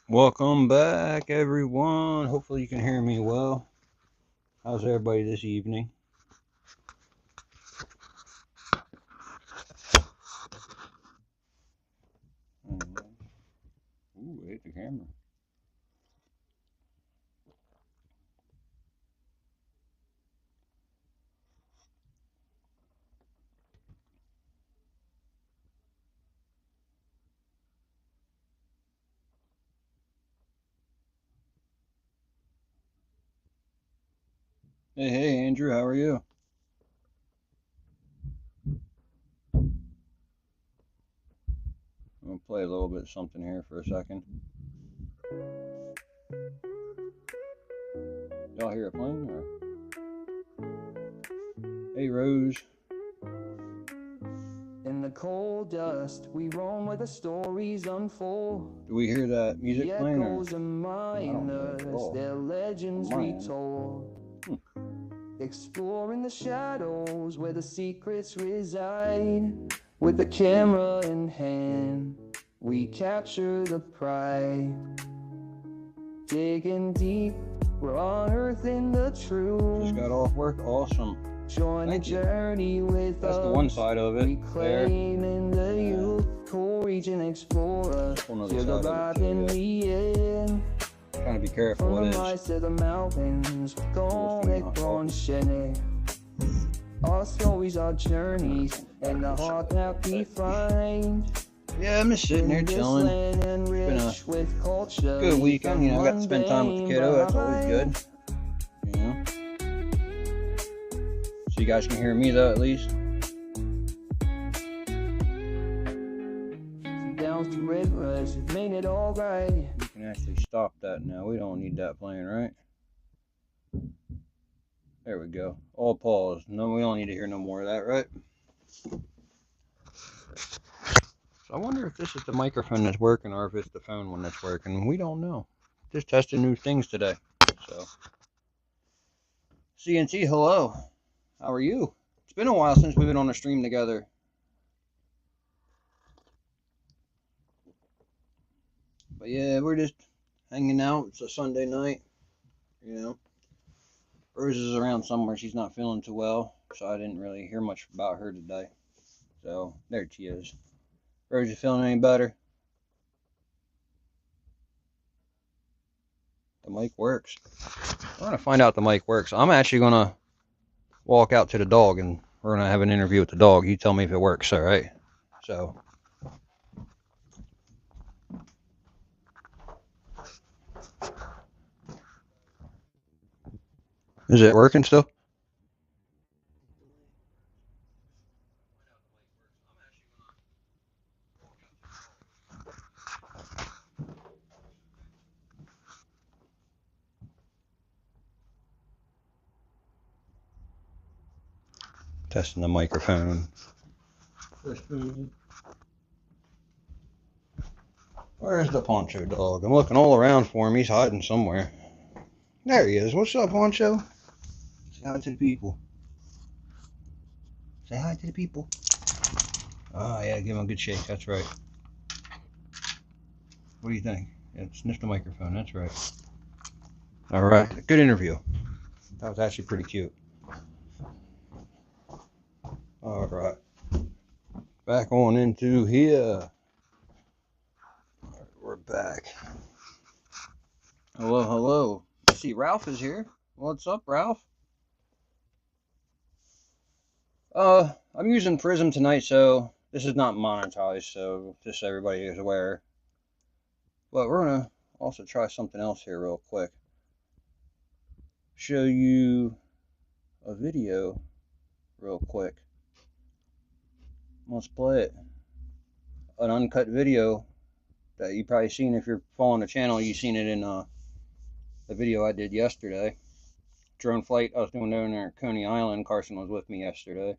Welcome back, everyone. Hopefully you can hear me well. How's everybody this evening? Ooh, I hit the camera. Hey, Andrew, how are you? I'm gonna play a little bit of something here for a second. Y'all hear it playing? Or... Hey, Rose. In the cold dust, we roam where the stories unfold. Do we hear that music The playing? Or... echoes remind us their legends retold. Exploring the shadows where the secrets reside. With the camera in hand, we capture the pride. Digging deep, we're unearthing the truth. Just got off work. Awesome. Join the journey with That's us. the one side of it. Reclaiming the youth, co-region explorer. Feel the vibe in the air. Trying to be careful. From the mice to the mountains, on Shene. Our stories, our journeys, and the heart that we find. Yeah, I'm just sitting here chilling. It's been a good weekend. I got to spend time with the kiddo. That's always good. So you guys can hear me though, at least. Down to rivers, we've made it all right. You can actually stop that now. We don't need that playing, right? There we go. All pause. No, we don't need to hear no more of that, right? So I wonder if this is the microphone that's working or if it's the phone one that's working. We don't know. Just testing new things today. So, CNT, hello. How are you? It's been a while since we've been on a stream together. But yeah, we're just hanging out. It's a Sunday night. Rose is around somewhere. She's not feeling too well, so I didn't really hear much about her today. So there she is. Rose, you feeling any better? The mic works. I'm gonna find out the mic works. I'm actually gonna walk out to the dog and we're gonna have an interview with the dog. You tell me if it works, all right? So. Is it working still? Testing the microphone. Where's the Poncho dog? I'm looking all around for him. He's hiding somewhere. There he is. What's up, Poncho? Say hi to the people. Say hi to the people. Oh, yeah, give him a good shake. That's right. What do you think? Yeah, sniff the microphone. That's right. All right. Good interview. That was actually pretty cute. All right. Back on into here. We're back. Hello, hello. I see Ralph is here. What's up, Ralph? I'm using Prism tonight, so this is not monetized, so just so everybody is aware. But we're gonna also try something else here real quick. Show you a video real quick. Let's play it. An uncut video that you probably seen if you're following the channel. You've seen it in the video I did yesterday. Drone flight I was doing down there at Coney Island. Carson was with me yesterday.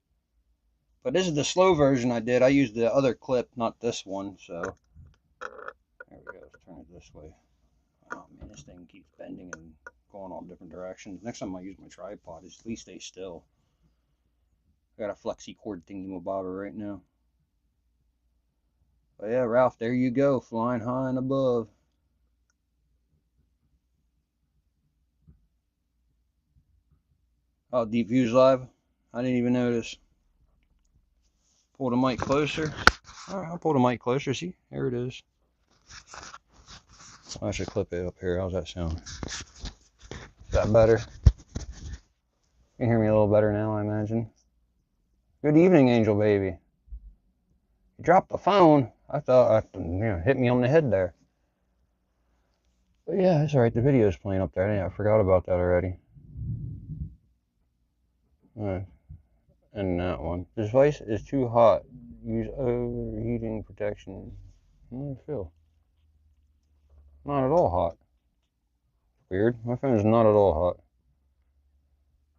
But this is the slow version I did. I used the other clip, not this one. So there we go. Let's turn it this way. Oh man, this thing keeps bending and going all different directions. Next time I use my tripod, at least stay still. I got a flexi cord thingy-mabobber right now. But yeah, Ralph, there you go, flying high and above. Oh, Deep Views Live. I didn't even notice. Pull the mic closer. Alright, I'll pull the mic closer. See? There it is. I should clip it up here. How's that sound? Is that better? You can hear me a little better now, I imagine. Good evening, Angel Baby. You dropped the phone. I thought, hit me on the head there. But yeah, that's alright. The video's playing up there. I forgot about that already. And that one. This device is too hot. Use overheating protection. How do I feel? Not at all hot. Weird. My phone is not at all hot.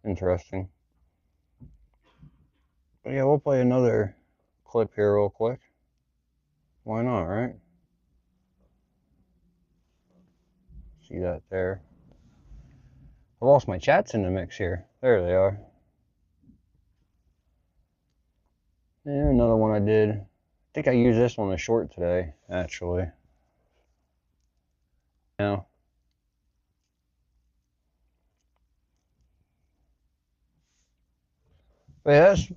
Interesting. But yeah, we'll play another clip here real quick. Why not, right? See that there? I lost my chats in the mix here. There they are. And another one I did. I think I used this one a short today, actually. Now. But yeah, that's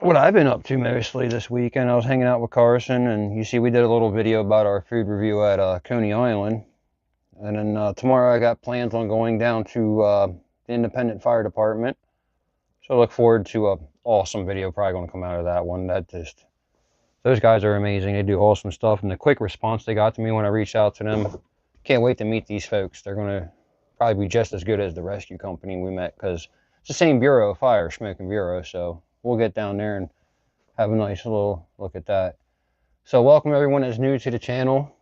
what I've been up to mostly this weekend. I was hanging out with Carson, and you see we did a little video about our food review at Coney Island. And then tomorrow I got plans on going down to the Independent Fire Department. So I look forward to an awesome video probably going to come out of that one. Those guys are amazing. They do awesome stuff. And the quick response they got to me when I reached out to them, can't wait to meet these folks. They're going to probably be just as good as the rescue company we met, because it's the same Bureau of Fire, Smoking Bureau. So we'll get down there and have a nice little look at that. So welcome everyone that's new to the channel.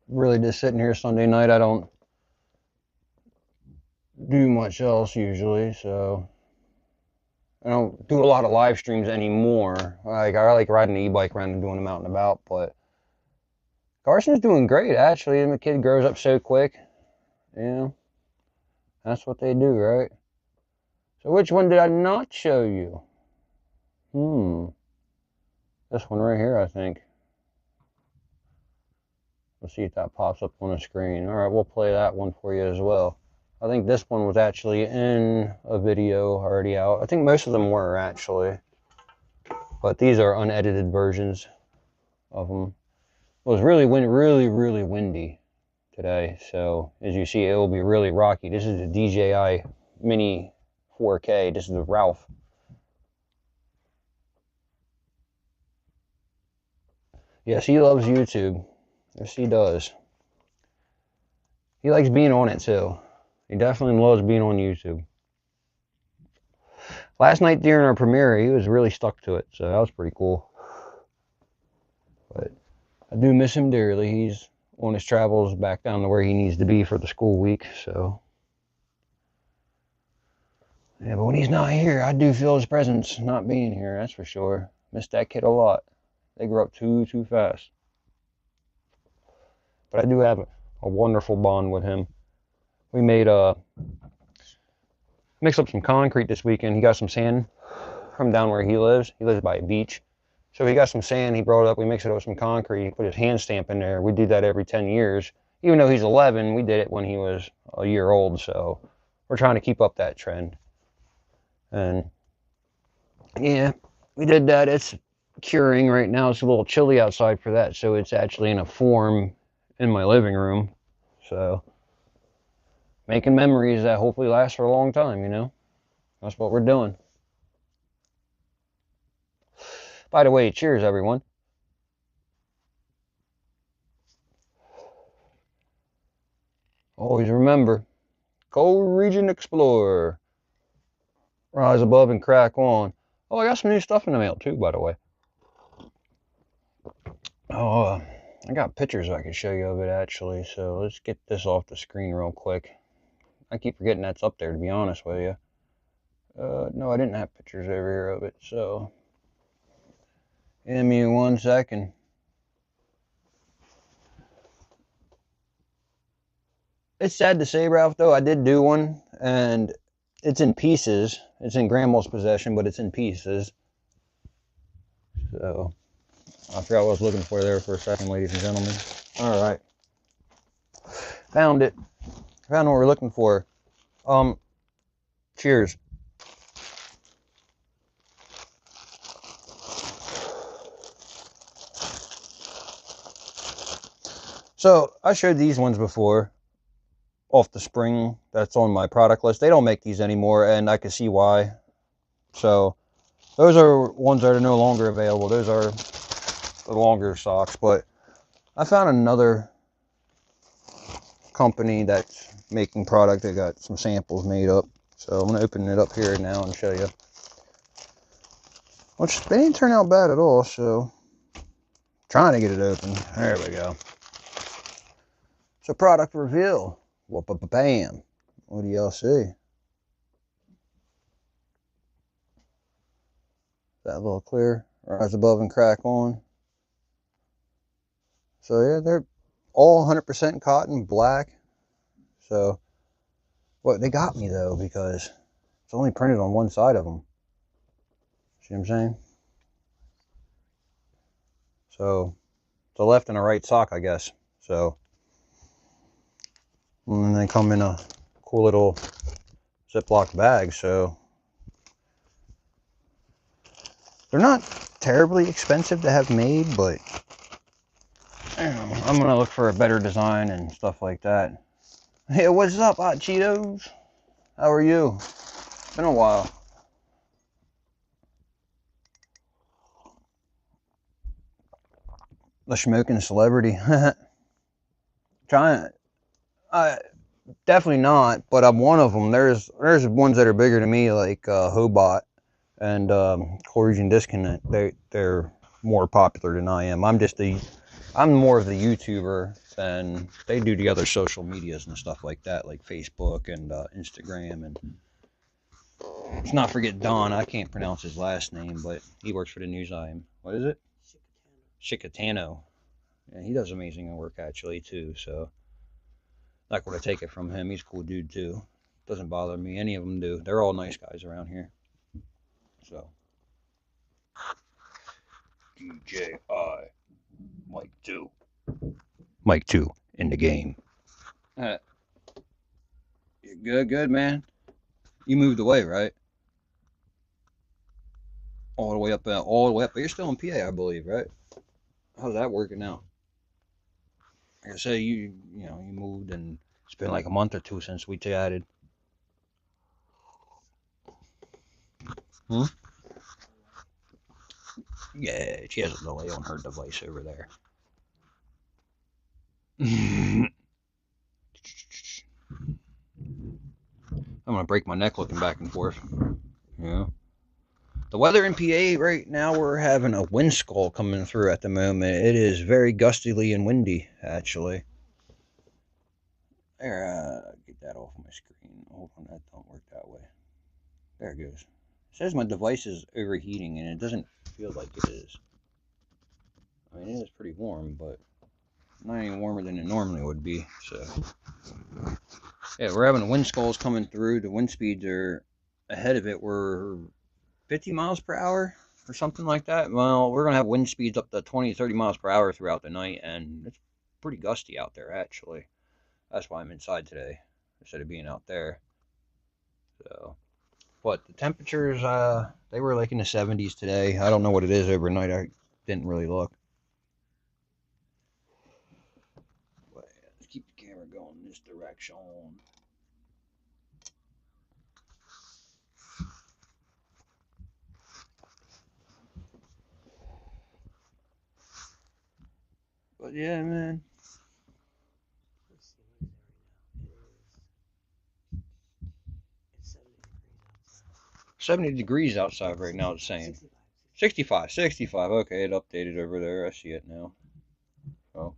Really just sitting here Sunday night. I don't do much else usually, so I don't do a lot of live streams anymore. I like riding the e-bike around and doing them out and about, but Carson's doing great actually. The kid grows up so quick. You know, that's what they do, right? So which one did I not show you? This one right here, I think. Let's see if that pops up on the screen. Alright, we'll play that one for you as well. I think this one was actually in a video already out. I think most of them were actually. But these are unedited versions of them. It was really windy today. So as you see, it will be really rocky. This is the DJI Mini 4K. This is the Ralph. Yes, he loves YouTube. Yes, he does. He likes being on it too. He definitely loves being on YouTube. Last night during our premiere, he was really stuck to it, so that was pretty cool. But I do miss him dearly. He's on his travels back down to where he needs to be for the school week, so. Yeah, but when he's not here, I do feel his presence not being here, that's for sure. Miss that kid a lot. They grow up too fast. But I do have a wonderful bond with him. We mixed up some concrete this weekend. He got some sand from down where he lives. He lives by a beach. So he got some sand, he brought it up, we mixed it up with some concrete, he put his hand stamp in there. We do that every 10 years. Even though he's 11, we did it when he was a year old, so we're trying to keep up that trend. And yeah, we did that. It's curing right now. It's a little chilly outside for that, so it's actually in a form in my living room. So making memories that hopefully last for a long time, you know. That's what we're doing. By the way, cheers everyone. Always remember, Cold Region Explorer. Rise above and crack on. Oh, I got some new stuff in the mail too, by the way. Oh, I got pictures I can show you of it actually, so let's get this off the screen real quick. I keep forgetting that's up there, to be honest with you. No, I didn't have pictures over here of it, so give me 1 second. It's sad to say, Ralph, though, I did do one, and it's in pieces. It's in Grandma's possession, but it's in pieces. So, I forgot what I was looking for there for a second, ladies and gentlemen. All right. Found it. Found what we're looking for. Cheers. So I showed these ones before off the spring that's on my product list. They don't make these anymore, and I can see why. So those are ones that are no longer available. Those are the longer socks, but I found another company that's making product. They got some samples made up. So I'm going to open it up here now and show you. Which they didn't turn out bad at all, so trying to get it open. There we go. So product reveal. Whoop-a-bam. What do y'all see? That little clear, rise above and crack on. So yeah, they're all 100% cotton, black. So, well, they got me though, because it's only printed on one side of them. See what I'm saying? So, it's a left and a right sock, I guess. So, and they come in a cool little Ziploc bag. So, they're not terribly expensive to have made, but I'm gonna look for a better design and stuff like that. Hey, what's up, Hot Cheetos? How are you? It's been a while. The smoking celebrity. Trying. Definitely not, but I'm one of them. There's ones that are bigger than me, like Hobot and Cohesion Disconnect. They're more popular than I am. I'm more of the YouTuber than they do the other social medias and stuff like that, like Facebook and Instagram. And let's not forget Don. I can't pronounce his last name, but he works for the news. What is it? Chicatano. Yeah, he does amazing work actually too. So not going to take it from him. He's a cool dude too. Doesn't bother me. Any of them do. They're all nice guys around here. So DJI Mike 2. Mike 2 in the game. Good, man. You moved away, right? All the way up, but you're still in PA, I believe, right? How's that working out? Like I say, you moved, and it's been like a month or two since we chatted. Yeah, she has a delay on her device over there. I'm gonna break my neck looking back and forth. Yeah. The weather in PA right now, we're having a wind squall coming through at the moment. It is very gustily and windy, actually. There, get that off my screen. Hold on, that don't work that way. There it goes. It says my device is overheating, and it doesn't feel like it is. I mean, it is pretty warm, but not any warmer than it normally would be. So, yeah, we're having wind squalls coming through. The wind speeds are ahead of it. We're 50 miles per hour or something like that. Well, we're going to have wind speeds up to 20, 30 miles per hour throughout the night, and it's pretty gusty out there, actually. That's why I'm inside today instead of being out there. So, but the temperatures, they were like in the 70s today. I don't know what it is overnight. I didn't really look. But yeah, let's keep the camera going in this direction. But yeah, man. 70 degrees outside right now, it's saying. 65. Okay, it updated over there. I see it now. Oh.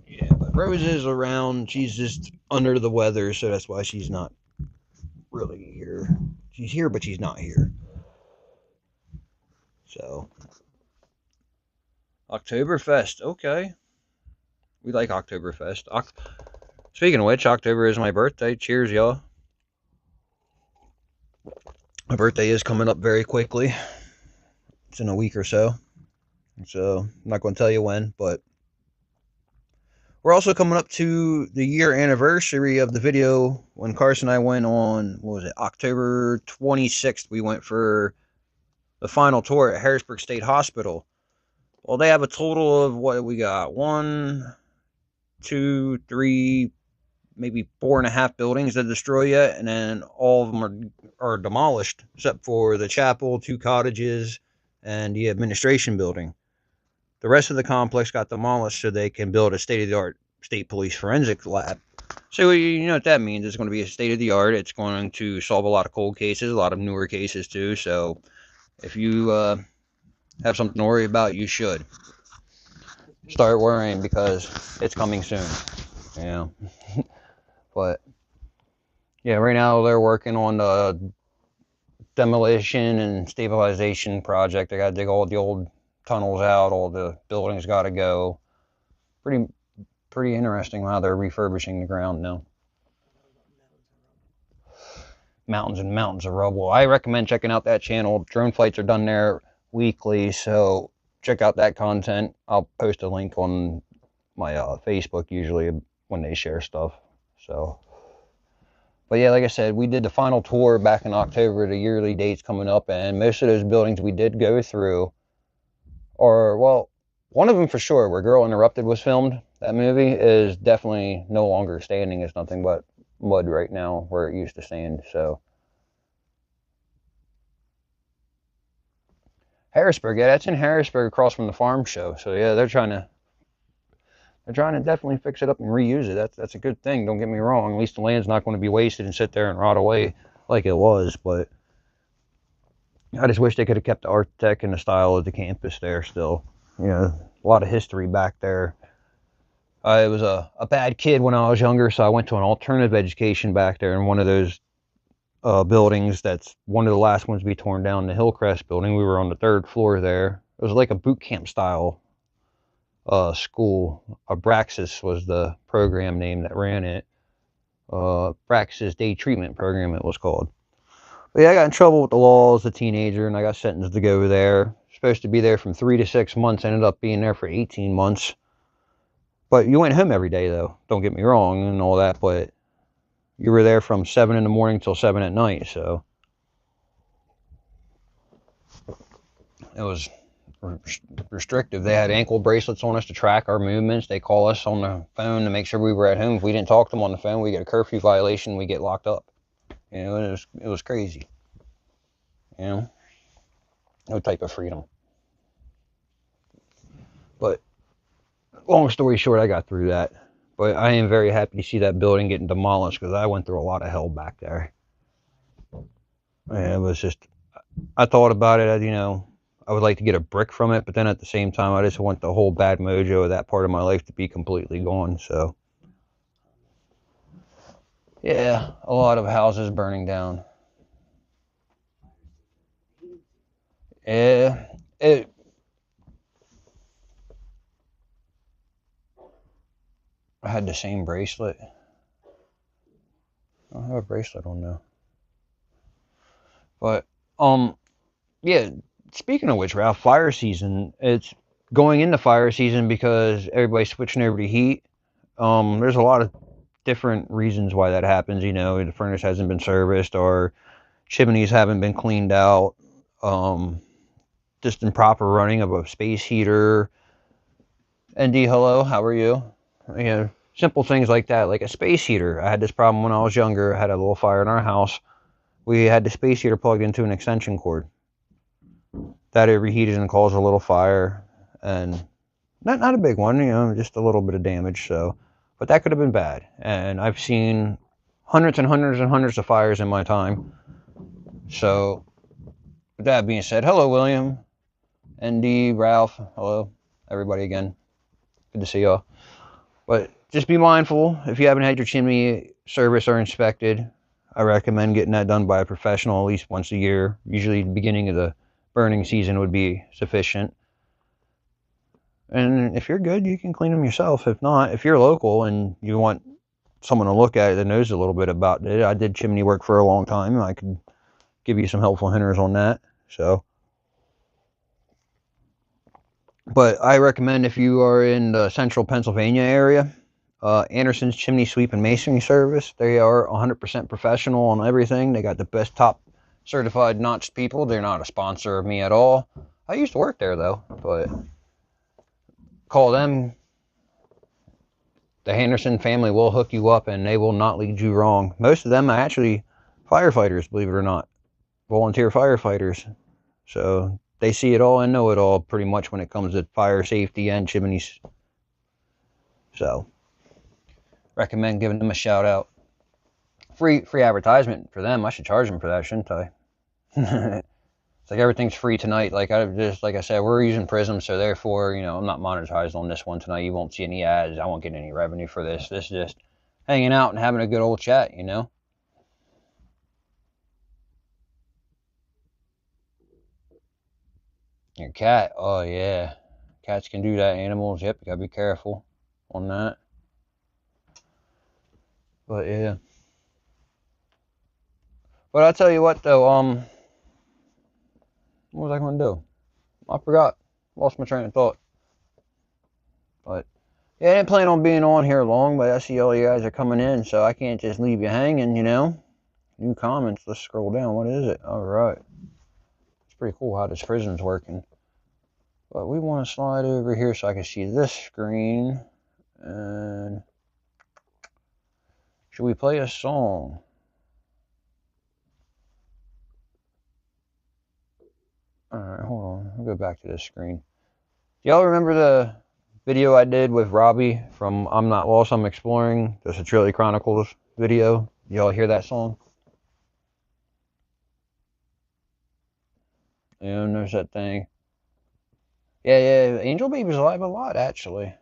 Yeah, but Rose is around. She's just under the weather, so that's why she's not really here. She's here, but she's not here. So, Oktoberfest. Okay. We like Oktoberfest. Speaking of which, October is my birthday. Cheers, y'all. My birthday is coming up very quickly. It's in a week or so. So I'm not going to tell you when, but we're also coming up to the year anniversary of the video when Carson and I went on, what was it, October 26th. We went for the final tour at Harrisburg State Hospital. Well, they have a total of what we got? 1, 2, 3, maybe 4.5 buildings to destroy yet, and then all of them are demolished except for the chapel, 2 cottages, and the administration building. The rest of the complex got demolished so they can build a state-of-the-art state police forensic lab. So you know what that means. It's going to be a state-of-the-art. It's going to solve a lot of cold cases, a lot of newer cases too. So if you have something to worry about, you should start worrying because it's coming soon. Yeah. But yeah, right now they're working on the demolition and stabilization project. They got to dig all the old tunnels out. All the buildings got to go. Pretty interesting how they're refurbishing the ground now. Mountains and mountains of rubble. I recommend checking out that channel. Drone flights are done there weekly, so check out that content. I'll post a link on my Facebook usually when they share stuff. So, but yeah, like I said, we did the final tour back in October. The yearly date's coming up, and most of those buildings we did go through, or well, one of them for sure, where Girl Interrupted was filmed. That movie is definitely no longer standing. It's nothing but mud right now where it used to stand. So Harrisburg, yeah, that's in Harrisburg across from the farm show. So yeah, they're trying to definitely fix it up and reuse it. That's a good thing. Don't get me wrong. At least the land's not going to be wasted and sit there and rot away like it was. But I just wish they could have kept the architect and the style of the campus there still. You know, a lot of history back there. I was a bad kid when I was younger, so I went to an alternative education back there in one of those buildings. That's one of the last ones to be torn down, the Hillcrest building. We were on the 3rd floor there. It was like a boot camp style school. Abraxas was the program name that ran it. Abraxas Day Treatment Program it was called. But yeah, I got in trouble with the law as a teenager, and I got sentenced to go there. Supposed to be there from 3 to 6 months. Ended up being there for 18 months. But you went home every day, though. Don't get me wrong and all that, but you were there from 7 in the morning till 7 at night, so it was restrictive. They had ankle bracelets on us to track our movements. They call us on the phone to make sure we were at home. If we didn't talk to them on the phone, we get a curfew violation, we get locked up. You know, it was crazy. You know, no type of freedom. But long story short, I got through that. But I am very happy to see that building getting demolished because I went through a lot of hell back there. And it was just, I thought about it, you know, I would like to get a brick from it, but then at the same time, I just want the whole bad mojo of that part of my life to be completely gone. So, yeah, a lot of houses burning down. Yeah, I had the same bracelet. I don't have a bracelet on now. But, yeah, speaking of which, Ralph, fire season, it's going into fire season because everybody's switching over to heat. There's a lot of different reasons why that happens. You know, the furnace hasn't been serviced or chimneys haven't been cleaned out. Just improper running of a space heater. ND, hello, how are you? You know, simple things like that, like a space heater. I had this problem when I was younger. I had a little fire in our house. We had the space heater plugged into an extension cord. That it reheated and caused a little fire, and not a big one, you know, just a little bit of damage. So, but that could have been bad. And I've seen hundreds and hundreds and hundreds of fires in my time. So, with that being said, hello, William, ND, Ralph, hello, everybody again. Good to see y'all. But just be mindful if you haven't had your chimney serviced or inspected. I recommend getting that done by a professional at least once a year. Usually the beginning of the burning season would be sufficient. And if you're good, you can clean them yourself. If not, if you're local and you want someone to look at it that knows a little bit about it, I did chimney work for a long time. I could give you some helpful hinters on that. So, But I recommend if you are in the central Pennsylvania area, Anderson's Chimney Sweep and Masonry Service. They are 100% professional on everything. They got the best top certified notched people. They're not a sponsor of me at all. I used to work there though, but call them. The Henderson family will hook you up and they will not lead you wrong. Most of them are actually firefighters, believe it or not, volunteer firefighters. So they see it all and know it all pretty much when it comes to fire safety and chimneys. So recommend giving them a shout out. Free advertisement for them. I should charge them for that, shouldn't I? It's like everything's free tonight. Like I said, we're using Prism, so therefore, I'm not monetized on this one tonight. You won't see any ads. I won't get any revenue for this. This is just hanging out and having a good old chat, Your cat, oh yeah. Cats can do that. Animals, yep, you gotta be careful on that. But yeah. But I'll tell you what though, what was I gonna do? I forgot. Lost my train of thought. But yeah, I didn't plan on being on here long, but I see all you guys are coming in, so I can't just leave you hanging, New comments. Let's scroll down. What is it? All right. It's pretty cool how this prism's working. But we want to slide over here so I can see this screen. And should we play a song? All right, hold on. I'll go back to this screen. Do y'all remember the video I did with Robbie from I'm Not Lost, I'm Exploring, the Centralia Chronicles video? Y'all hear that song? Yeah, there's that thing. Yeah, Angel Baby's alive a lot, actually.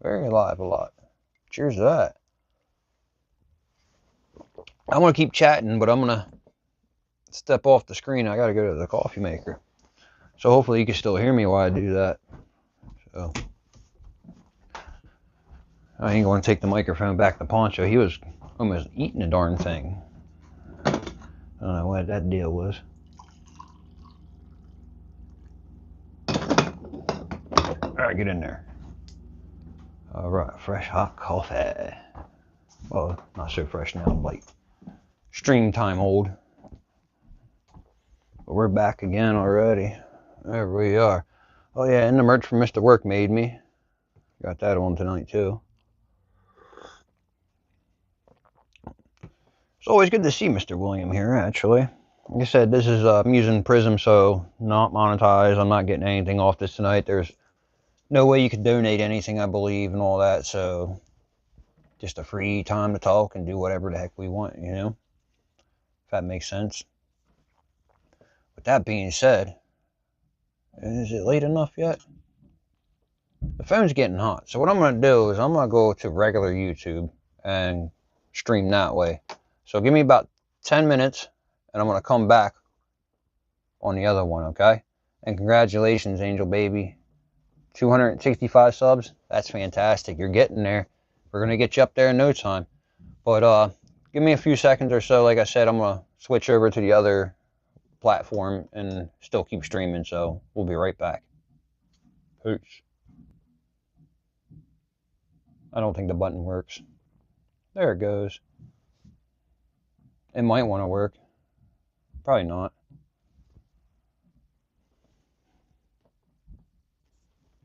Very alive a lot. Cheers to that. I want to keep chatting, but I'm going to step off the screen. I got to go to the coffee maker. So hopefully you can still hear me while I do that. So I ain't going to take the microphone back to Poncho. He was almost eating the darn thing. I don't know what that deal was. All right, get in there. All right, fresh hot coffee. Well, not so fresh now, like stream time old. But we're back again already. There we are. Oh yeah, and the merch from Mr. Work Made Me. Got that on tonight too. It's always good to see Mr. William here, actually. Like I said, this is I'm using Prism, so not monetized. I'm not getting anything off this tonight. There's no way you could donate anything, I believe, and all that. So just a free time to talk and do whatever the heck we want, If that makes sense. With that being said, is it late enough yet? The phone's getting hot. So what I'm going to do is I'm going to go to regular YouTube and stream that way. So give me about 10 minutes and I'm going to come back on the other one, okay? And congratulations, Angel Baby. 265 subs. That's fantastic. You're getting there. We're going to get you up there in no time. But give me a few seconds or so. Like I said, I'm going to switch over to the other platform and still keep streaming. So we'll be right back. Peace. I don't think the button works. There it goes. It might want to work. Probably not.